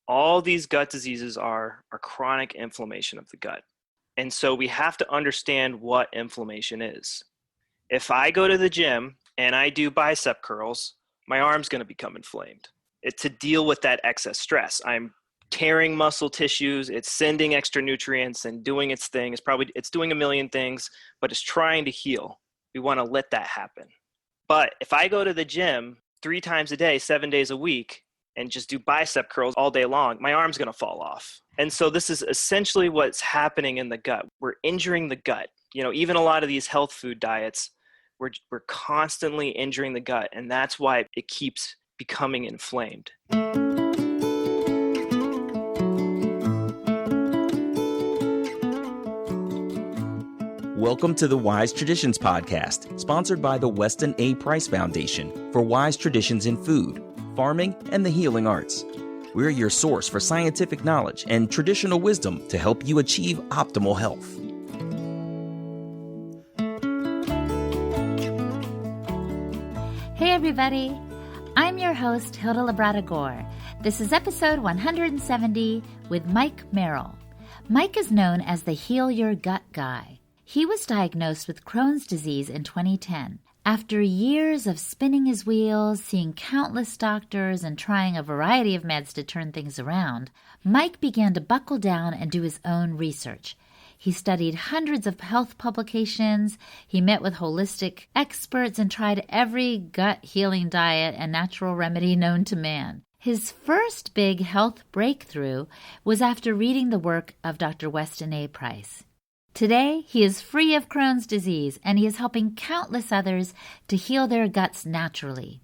All these gut diseases are chronic inflammation of the gut. And so we have to understand what inflammation is. If I go to the gym and I do bicep curls, my arm's going to become inflamed. To deal with that excess stress, I'm tearing muscle tissues, it's sending extra nutrients and doing its thing. It's doing a million things, but it's trying to heal. We want to let that happen. But if I go to the gym 3 times a day, 7 days a week, and just do bicep curls all day long, my arm's going to fall off. And so this is essentially what's happening in the gut. We're injuring the gut. Even a lot of these health food diets, we're constantly injuring the gut, and that's why it keeps becoming inflamed. Welcome to the Wise Traditions Podcast, sponsored by the Weston A. Price Foundation for wise traditions in food, farming, and the healing arts. We're your source for scientific knowledge and traditional wisdom to help you achieve optimal health. Hey everybody, I'm your host Hilda Labrada Gore. This is episode 170 with Mike Merrill. Mike is known as the Heal Your Gut Guy. He was diagnosed with Crohn's disease in 2010. After years of spinning his wheels, seeing countless doctors, and trying a variety of meds to turn things around, Mike began to buckle down and do his own research. He studied hundreds of health publications, he met with holistic experts, and tried every gut-healing diet and natural remedy known to man. His first big health breakthrough was after reading the work of Dr. Weston A. Price. Today, he is free of Crohn's disease, and he is helping countless others to heal their guts naturally.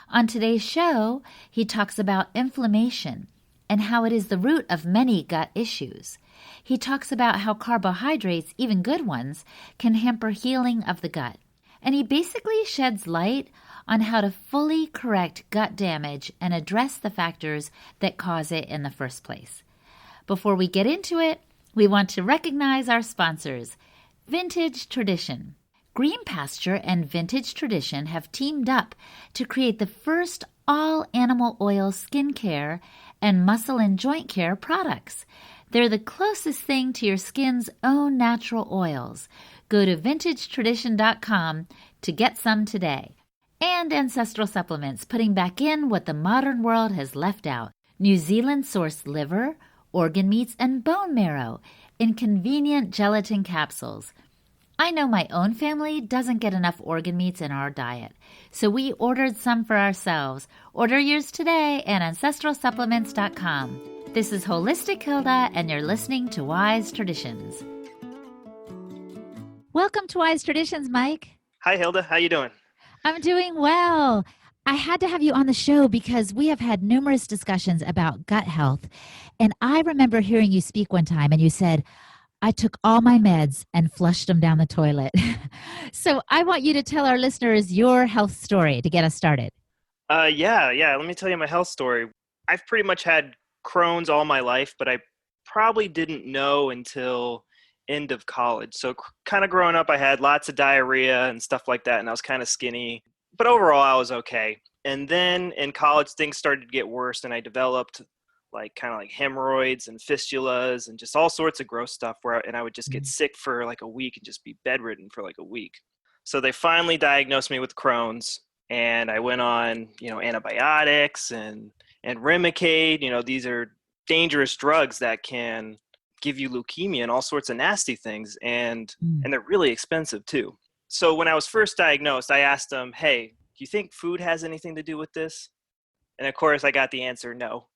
On today's show, he talks about inflammation and how it is the root of many gut issues. He talks about how carbohydrates, even good ones, can hamper healing of the gut. And he basically sheds light on how to fully correct gut damage and address the factors that cause it in the first place. Before we get into it, we want to recognize our sponsors, Vintage Tradition. Green Pasture and Vintage Tradition have teamed up to create the first all-animal oil skincare and muscle and joint care products. They're the closest thing to your skin's own natural oils. Go to vintagetradition.com to get some today. And Ancestral Supplements, putting back in what the modern world has left out. New Zealand-sourced liver, organ meats, and bone marrow in convenient gelatin capsules. I know my own family doesn't get enough organ meats in our diet, so we ordered some for ourselves. Order yours today at ancestralsupplements.com. This is Holistic Hilda, and you're listening to Wise Traditions. Welcome to Wise Traditions, Mike. Hi, Hilda. How you doing? I'm doing well. I had to have you on the show because we have had numerous discussions about gut health. And I remember hearing you speak one time and you said, I took all my meds and flushed them down the toilet. So I want you to tell our listeners your health story to get us started. Yeah. Let me tell you my health story. I've pretty much had Crohn's all my life, but I probably didn't know until end of college. So kind of growing up, I had lots of diarrhea and stuff like that, and I was kind of skinny. But overall, I was okay. And then in college, things started to get worse, and I developed kind of hemorrhoids and fistulas and just all sorts of gross stuff and I would just get sick for like a week and just be bedridden for like a week. So they finally diagnosed me with Crohn's, and I went on, antibiotics and Remicade. These are dangerous drugs that can give you leukemia and all sorts of nasty things, and they're really expensive too. So when I was first diagnosed, I asked them, hey, do you think food has anything to do with this? And of course, I got the answer no.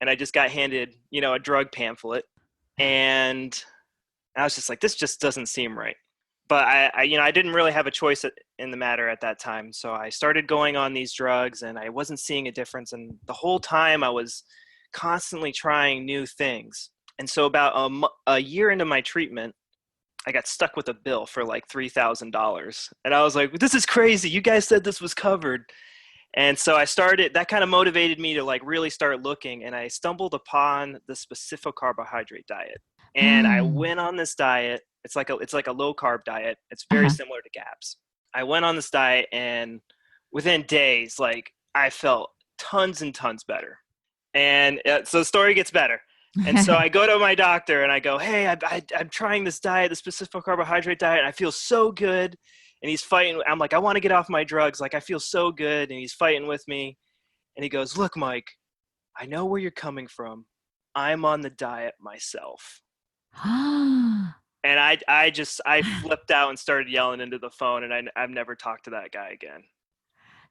And I just got handed, a drug pamphlet. And I was just like, this just doesn't seem right. But I didn't really have a choice in the matter at that time. So I started going on these drugs, and I wasn't seeing a difference. And the whole time I was constantly trying new things. And so about a year into my treatment, I got stuck with a bill for like $3,000. And I was like, this is crazy. You guys said this was covered. And so that kind of motivated me to really start looking. And I stumbled upon the specific carbohydrate diet. And I went on this diet. It's like a low carb diet. It's very similar to GAPS. I went on this diet, and within days, I felt tons and tons better. And so the story gets better. And so I go to my doctor and I go, hey, I'm trying this diet, the specific carbohydrate diet, and I feel so good. And he's fighting. I'm like, I want to get off my drugs. Like, I feel so good. And he's fighting with me. And he goes, look, Mike, I know where you're coming from. I'm on the diet myself. And I flipped out and started yelling into the phone, and I've never talked to that guy again.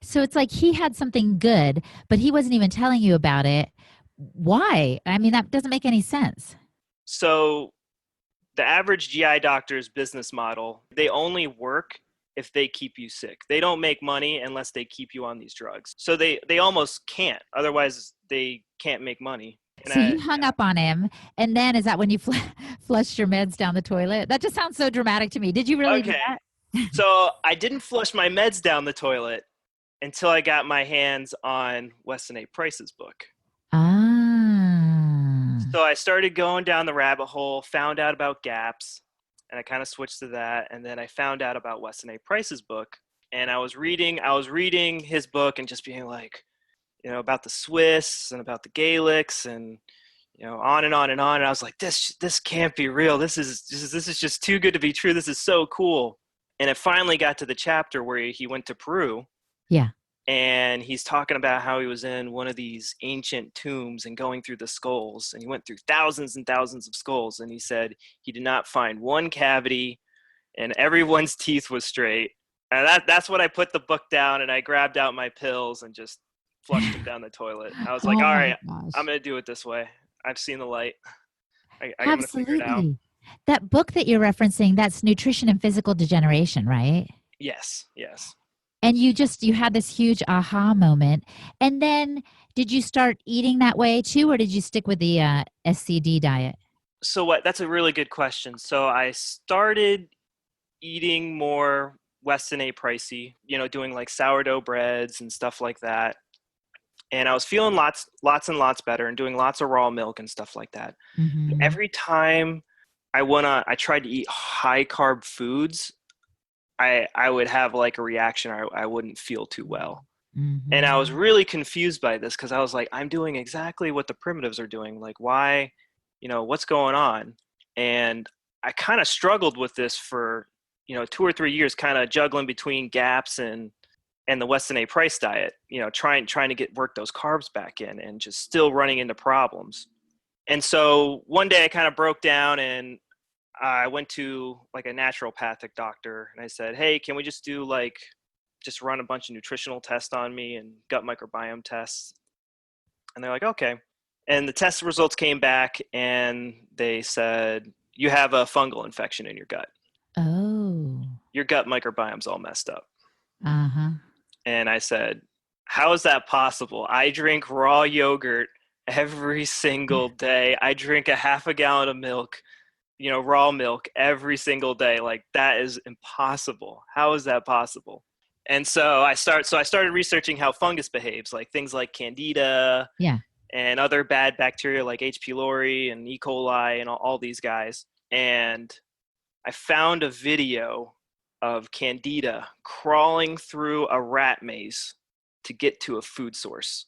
So it's like he had something good, but he wasn't even telling you about it. Why? I mean, that doesn't make any sense. So the average GI doctor's business model, they only work if they keep you sick. They don't make money unless they keep you on these drugs. So they almost can't. Otherwise, they can't make money. And so you hung up on him, and then is that when you flushed your meds down the toilet? That just sounds so dramatic to me. Did you really do that? So I didn't flush my meds down the toilet until I got my hands on Weston A. Price's book. So I started going down the rabbit hole, found out about GAPS, and I kind of switched to that. And then I found out about Weston A. Price's book, and I was reading his book and just being like, about the Swiss and about the Gaelics and, on and on and on. And I was like, this can't be real. This is just too good to be true. This is so cool. And it finally got to the chapter where he went to Peru. Yeah. And he's talking about how he was in one of these ancient tombs and going through the skulls. And he went through thousands and thousands of skulls. And he said he did not find one cavity and everyone's teeth was straight. And that's when I put the book down and I grabbed out my pills and just flushed them down the toilet. I was like, all right, I'm going to do it this way. I've seen the light. I'm going to figure it out. That book that you're referencing, that's Nutrition and Physical Degeneration, right? Yes. And you had this huge aha moment. And then did you start eating that way too, or did you stick with the SCD diet? So that's a really good question. So I started eating more Weston A. Pricey, doing like sourdough breads and stuff like that. And I was feeling lots and lots better and doing lots of raw milk and stuff like that. Mm-hmm. Every time I tried to eat high carb foods, I would have like a reaction. I wouldn't feel too well. Mm-hmm. And I was really confused by this because I was like, I'm doing exactly what the primitives are doing. Like, why, what's going on? And I kind of struggled with this for, 2 or 3 years, kind of juggling between GAPS and the Weston A. Price diet, trying to work those carbs back in and just still running into problems. And so one day I kind of broke down and I went to like a naturopathic doctor and I said, hey, can we just do just run a bunch of nutritional tests on me and gut microbiome tests? And they're like, okay. And the test results came back and they said, you have a fungal infection in your gut. Oh. Your gut microbiome's all messed up. Uh-huh. And I said, how is that possible? I drink raw yogurt every single day. I drink a half a gallon of milk, raw milk every single day. Like, that is impossible. How is that possible? And so I started researching how fungus behaves, like things like candida and other bad bacteria like H. pylori and E. coli and all these guys. And I found a video of candida crawling through a rat maze to get to a food source.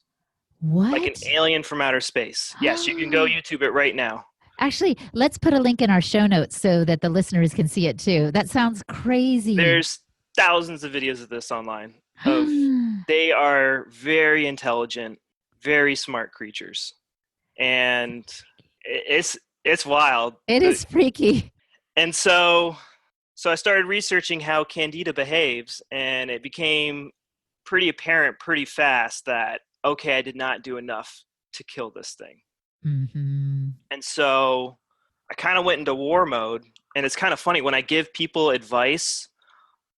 What? Like an alien from outer space. Yes, you can go YouTube it right now. Actually, let's put a link in our show notes so that the listeners can see it too. That sounds crazy. There's thousands of videos of this online. They are very intelligent, very smart creatures. And it's wild. It is freaky. And so I started researching how candida behaves, and it became pretty apparent pretty fast that, okay, I did not do enough to kill this thing. Mm-hmm. And so I kind of went into war mode. And it's kind of funny when I give people advice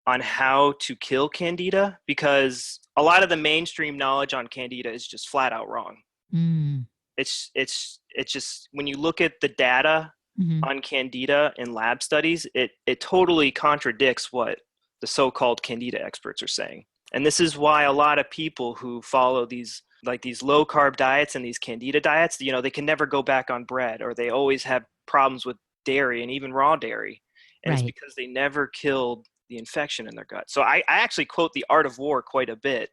on how to kill candida, because a lot of the mainstream knowledge on candida is just flat out wrong. Mm. It's just, when you look at the data on candida in lab studies, it totally contradicts what the so-called candida experts are saying. And this is why a lot of people who follow these low carb diets and these candida diets, they can never go back on bread, or they always have problems with dairy and even raw dairy. And It's because they never killed the infection in their gut. So I actually quote The Art of War quite a bit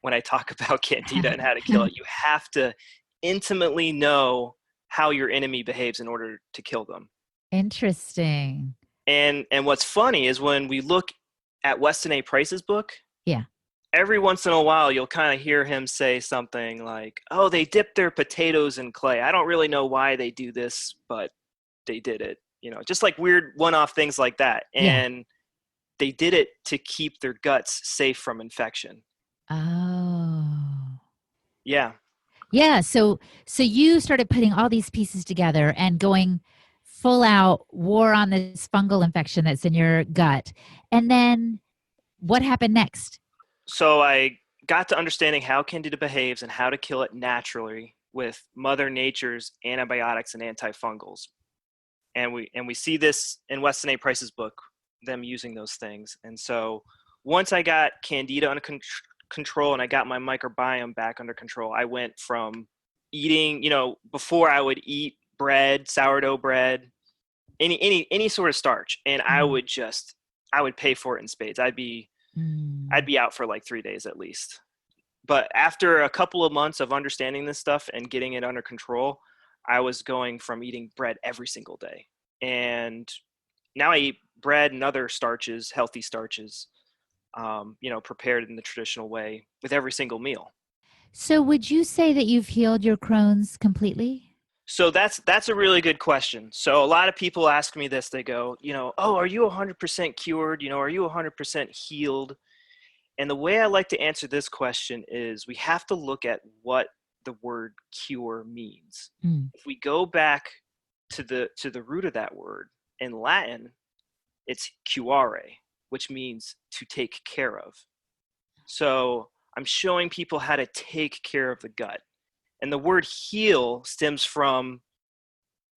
when I talk about candida and how to kill it. You have to intimately know how your enemy behaves in order to kill them. Interesting. And what's funny is when we look at Weston A. Price's book, Yeah. every once in a while you'll kind of hear him say something like, oh, they dip their potatoes in clay. I don't really know why they do this, but they did it. Just like weird one-off things like that. And they did it to keep their guts safe from infection. Oh. Yeah. Yeah. So you started putting all these pieces together and going full out war on this fungal infection that's in your gut. And then what happened next? So I got to understanding how Candida behaves and how to kill it naturally with Mother Nature's antibiotics and antifungals. And we see this in Weston A. Price's book, them using those things. And so once I got Candida under control and I got my microbiome back under control, I went from eating, before I would eat bread, sourdough bread, any sort of starch, and I would pay for it in spades. I'd be out for like 3 days at least. But after a couple of months of understanding this stuff and getting it under control, I was going from eating bread every single day. And now I eat bread and other starches, healthy starches, prepared in the traditional way with every single meal. So would you say that you've healed your Crohn's completely? So that's a really good question. So a lot of people ask me this. They go, oh, are you 100% cured? Are you 100% healed? And the way I like to answer this question is we have to look at what the word cure means. If we go back to the root of that word, in Latin, it's curare, which means to take care of. So I'm showing people how to take care of the gut. And the word heal stems from,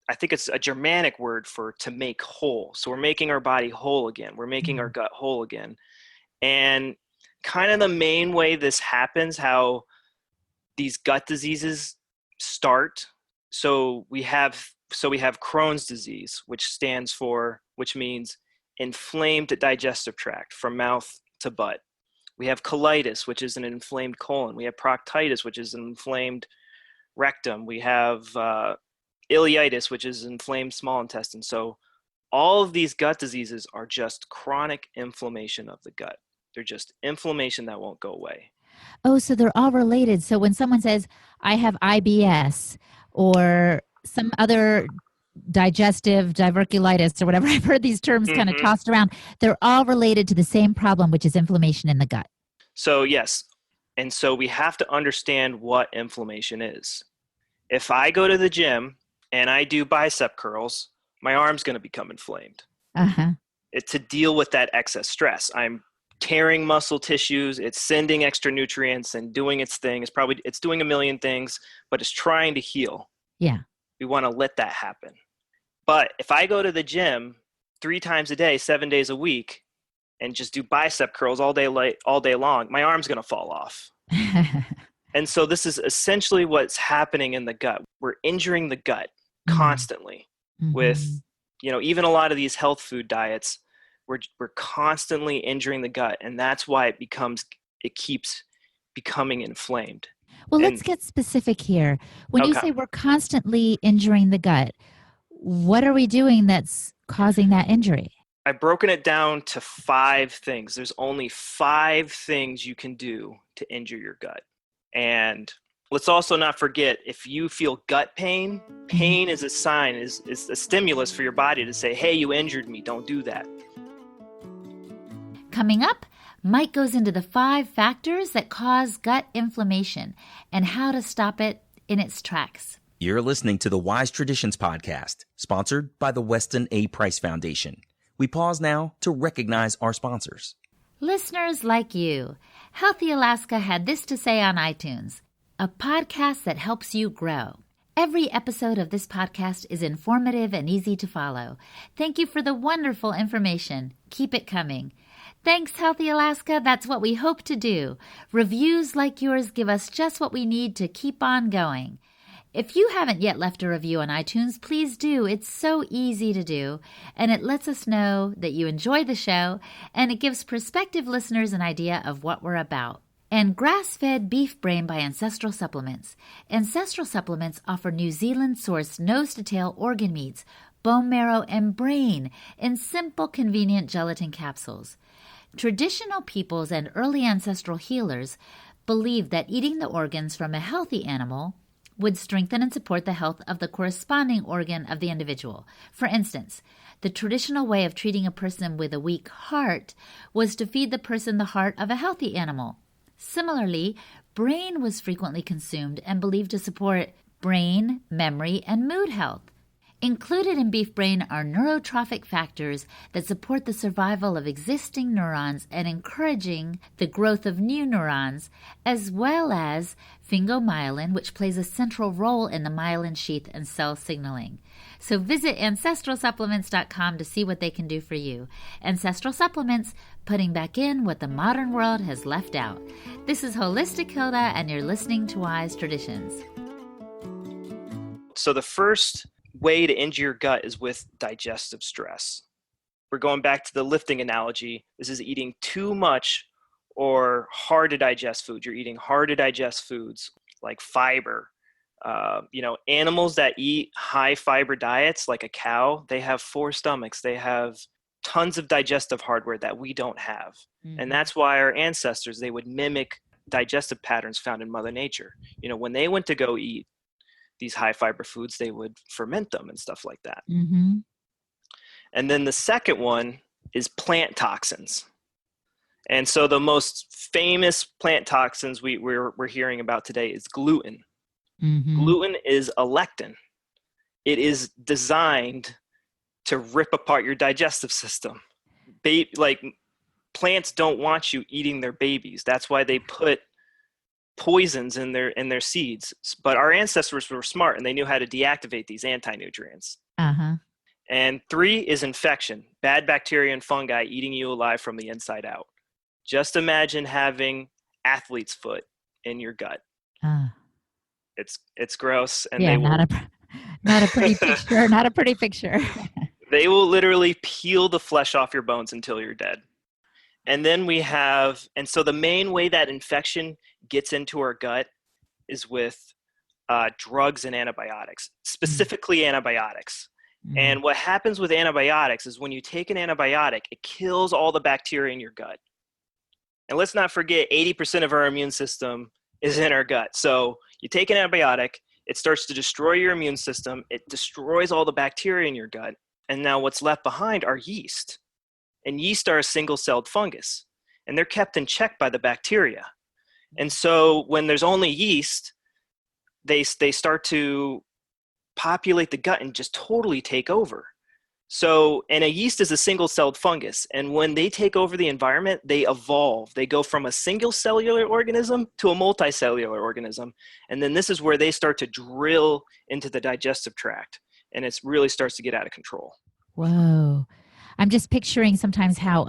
I think it's a Germanic word for to make whole. So we're making our body whole again. We're making our gut whole again. And kind of the main way this happens, how these gut diseases start. So we have Crohn's disease, which means inflamed digestive tract from mouth to butt. We have colitis, which is an inflamed colon. We have proctitis, which is an inflamed rectum. We have ileitis, which is inflamed small intestine. So all of these gut diseases are just chronic inflammation of the gut. They're just inflammation that won't go away. Oh, so they're all related. So when someone says, I have IBS or some other digestive diverticulitis or whatever, I've heard these terms kind of tossed around, they're all related to the same problem, which is inflammation in the gut. So yes. And so we have to understand what inflammation is. If I go to the gym and I do bicep curls, my arm's going to become inflamed. To deal with that excess stress. I'm tearing muscle tissues, it's sending extra nutrients and doing its thing. It's doing a million things, but it's trying to heal. Yeah. We want to let that happen. But if I go to the gym 3 times a day, 7 days a week, and just do bicep curls all day long, my arm's going to fall off. And so this is essentially what's happening in the gut. We're injuring the gut constantly with, even a lot of these health food diets. We're constantly injuring the gut, and that's why it keeps becoming inflamed. Well, let's get specific here. When you say we're constantly injuring the gut, what are we doing that's causing that injury? I've broken it down to 5 things. There's only 5 things you can do to injure your gut. And let's also not forget, if you feel gut pain is a sign, is a stimulus for your body to say, hey, you injured me, don't do that. Coming up, Mike goes into the 5 factors that cause gut inflammation and how to stop it in its tracks. You're listening to the Wise Traditions Podcast, sponsored by the Weston A. Price Foundation. We pause now to recognize our sponsors. Listeners like you, Healthy Alaska had this to say on iTunes, a podcast that helps you grow. Every episode of this podcast is informative and easy to follow. Thank you for the wonderful information. Keep it coming. Thanks, Healthy Alaska. That's what we hope to do. Reviews like yours give us just what we need to keep on going. If you haven't yet left a review on iTunes, please do. It's so easy to do, and it lets us know that you enjoy the show, and it gives prospective listeners an idea of what we're about. and grass-fed beef brain by Ancestral Supplements. Ancestral Supplements offer New Zealand-sourced nose-to-tail organ meats, bone marrow, and brain in simple, convenient gelatin capsules. Traditional peoples and early ancestral healers believed that eating the organs from a healthy animal would strengthen and support the health of the corresponding organ of the individual. For instance, the traditional way of treating a person with a weak heart was to feed the person the heart of a healthy animal. Similarly, brain was frequently consumed and believed to support brain, memory, and mood health. Included in beef brain are neurotrophic factors that support the survival of existing neurons and encouraging the growth of new neurons, as well as sphingomyelin, which plays a central role in the myelin sheath and cell signaling. So visit ancestralsupplements.com to see what they can do for you. Ancestral Supplements, putting back in what the modern world has left out. This is Holistic Hilda, and you're listening to Wise Traditions. So the first way to injure your gut is with digestive stress. We're going back to the lifting analogy. This is eating too much or hard to digest food. You're eating hard to digest foods like fiber. Animals that eat high fiber diets, like a cow, they have 4 stomachs. They have tons of digestive hardware that we don't have. Mm-hmm. And that's why our ancestors, they would mimic digestive patterns found in Mother Nature. When they went to go eat these high fiber foods, they would ferment them and stuff like that. Mm-hmm. And then the second one is plant toxins. And so the most famous plant toxins we're hearing about today is gluten. Mm-hmm. Gluten is a lectin. It is designed to rip apart your digestive system. Plants don't want you eating their babies. That's why they put poisons in their seeds. But our ancestors were smart and they knew how to deactivate these anti-nutrients. Uh-huh. And 3 is infection, bad bacteria and fungi eating you alive from the inside out. Just imagine having athlete's foot in your gut. It's gross, and yeah, not a pretty picture. Not a pretty picture. They will literally peel the flesh off your bones until you're dead. And then so the main way that infection gets into our gut is with drugs and antibiotics, specifically antibiotics. Mm. And what happens with antibiotics is when you take an antibiotic, it kills all the bacteria in your gut. And let's not forget, 80% of our immune system is in our gut. So you take an antibiotic, it starts to destroy your immune system. It destroys all the bacteria in your gut. And now what's left behind are yeast. And yeast are a single-celled fungus. And they're kept in check by the bacteria. And so when there's only yeast, they start to populate the gut and just totally take over. So, and a yeast is a single-celled fungus. And when they take over the environment, they evolve. They go from a single-cellular organism to a multicellular organism. And then this is where they start to drill into the digestive tract. And it really starts to get out of control. Whoa. I'm just picturing sometimes how,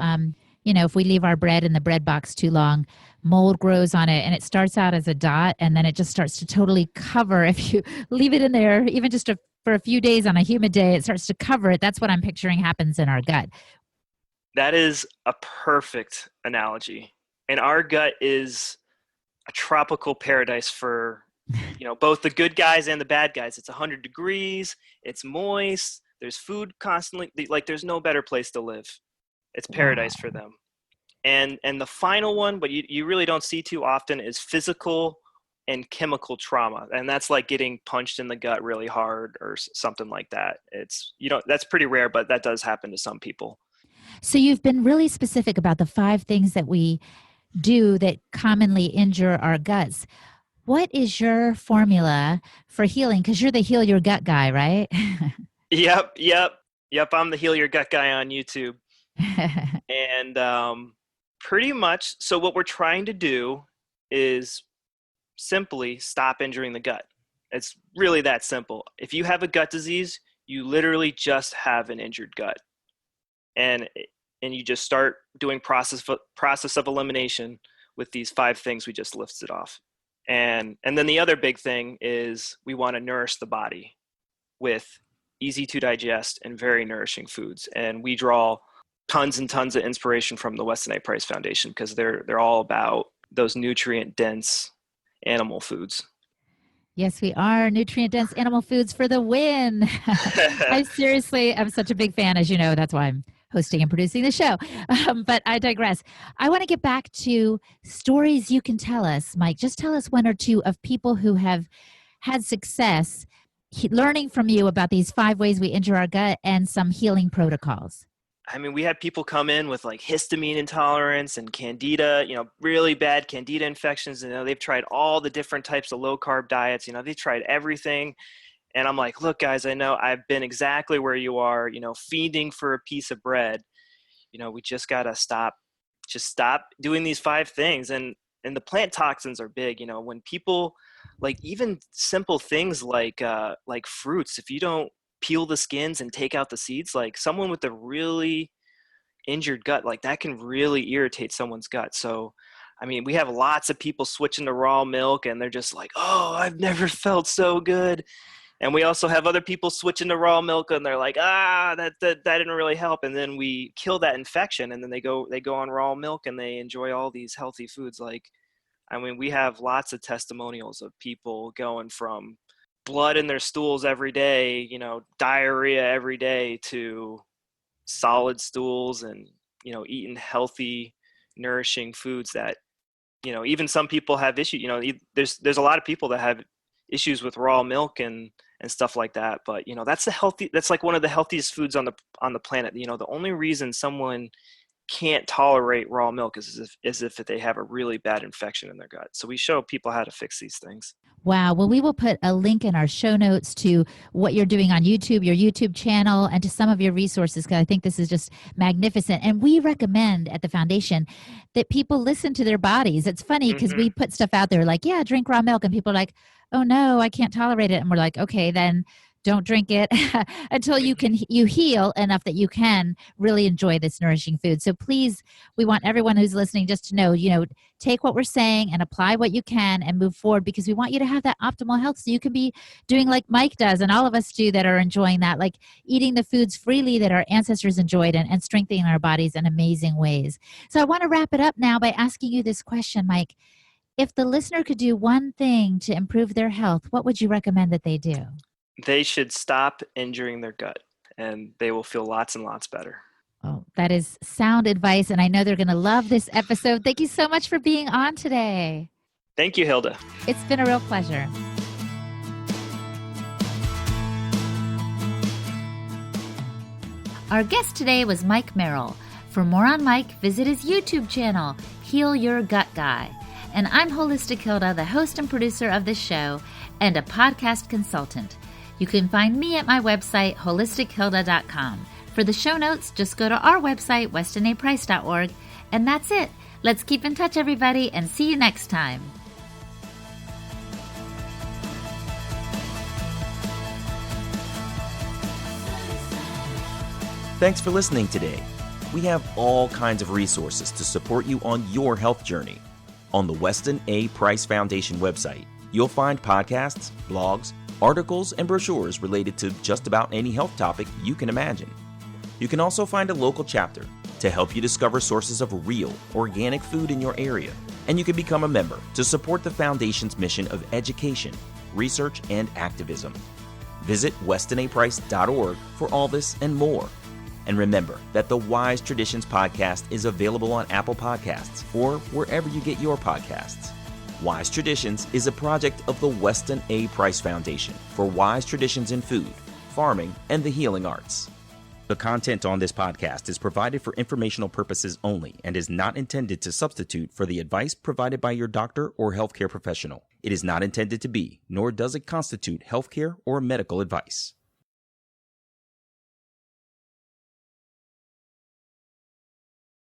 if we leave our bread in the bread box too long, mold grows on it and it starts out as a dot and then it just starts to totally cover. If you leave it in there, even just for a few days on a humid day, it starts to cover it. That's what I'm picturing happens in our gut. That is a perfect analogy. And our gut is a tropical paradise for, both the good guys and the bad guys. It's 100 degrees. It's moist. There's food constantly. There's no better place to live. It's paradise for them. And the final one, but you really don't see too often, is physical and chemical trauma. And that's like getting punched in the gut really hard or something like that. It's, that's pretty rare, but that does happen to some people. So you've been really specific about the 5 things that we do that commonly injure our guts. What is your formula for healing? Because you're the Heal Your Gut guy, right? Yep. I'm the Heal Your Gut guy on YouTube. And pretty much, so what we're trying to do is simply stop injuring the gut. It's really that simple. If you have a gut disease, you literally just have an injured gut. And you just start doing process of elimination with these 5 things we just listed off. And then the other big thing is we want to nourish the body with easy to digest and very nourishing foods. And we draw tons and tons of inspiration from the Weston A. Price Foundation because they're all about those nutrient-dense animal foods. Yes, we are. Nutrient-dense animal foods for the win. I'm such a big fan, as you know. That's why I'm hosting and producing the show. But I digress. I want to get back to stories you can tell us, Mike. Just tell us one or two of people who have had success learning from you about these 5 ways we injure our gut and some healing protocols. I mean, we had people come in with like histamine intolerance and candida, really bad candida infections. They've tried all the different types of low carb diets. They've tried everything. And I'm like, look, guys, I know I've been exactly where you are, feeding for a piece of bread. We just got to stop doing these 5 things. And the plant toxins are big. When people, like, even simple things like fruits, if you don't peel the skins and take out the seeds, like someone with a really injured gut, like that can really irritate someone's gut. So, I mean, we have lots of people switching to raw milk and they're just like, oh, I've never felt so good. And we also have other people switching to raw milk and they're like, that didn't really help. And then we kill that infection and then they go on raw milk and they enjoy all these healthy foods. Like, I mean, we have lots of testimonials of people going from blood in their stools every day, diarrhea every day, to solid stools and, eating healthy, nourishing foods that, even some people have issues. There's a lot of people that have issues with raw milk and stuff like that. But, that's like one of the healthiest foods on the planet. The only reason someone can't tolerate raw milk is if they have a really bad infection in their gut. So we show people how to fix these things. Wow. Well, we will put a link in our show notes to what you're doing on YouTube, your YouTube channel, and to some of your resources, because I think this is just magnificent. And we recommend at the foundation that people listen to their bodies. It's funny because we put stuff out there like, yeah, drink raw milk. And people are like, oh, no, I can't tolerate it. And we're like, okay, then don't drink it until you heal enough that you can really enjoy this nourishing food. So please, we want everyone who's listening just to know, take what we're saying and apply what you can and move forward, because we want you to have that optimal health so you can be doing like Mike does and all of us do that are enjoying that, like eating the foods freely that our ancestors enjoyed and strengthening our bodies in amazing ways. So I want to wrap it up now by asking you this question, Mike. If the listener could do one thing to improve their health, what would you recommend that they do? They should stop injuring their gut and they will feel lots and lots better. Oh, that is sound advice. And I know they're going to love this episode. Thank you so much for being on today. Thank you, Hilda. It's been a real pleasure. Our guest today was Mike Merrill. For more on Mike, visit his YouTube channel, Heal Your Gut Guy. And I'm Holistic Hilda, the host and producer of this show and a podcast consultant. You can find me at my website, holistichilda.com. For the show notes, just go to our website, westinaprice.org. And that's it. Let's keep in touch, everybody, and see you next time. Thanks for listening today. We have all kinds of resources to support you on your health journey. On the Weston A. Price Foundation website, you'll find podcasts, blogs, articles, and brochures related to just about any health topic you can imagine. You can also find a local chapter to help you discover sources of real, organic food in your area. And you can become a member to support the Foundation's mission of education, research, and activism. Visit westonaprice.org for all this and more. And remember that the Wise Traditions podcast is available on Apple Podcasts or wherever you get your podcasts. Wise Traditions is a project of the Weston A. Price Foundation for wise traditions in food, farming, and the healing arts. The content on this podcast is provided for informational purposes only and is not intended to substitute for the advice provided by your doctor or healthcare professional. It is not intended to be, nor does it constitute healthcare or medical advice.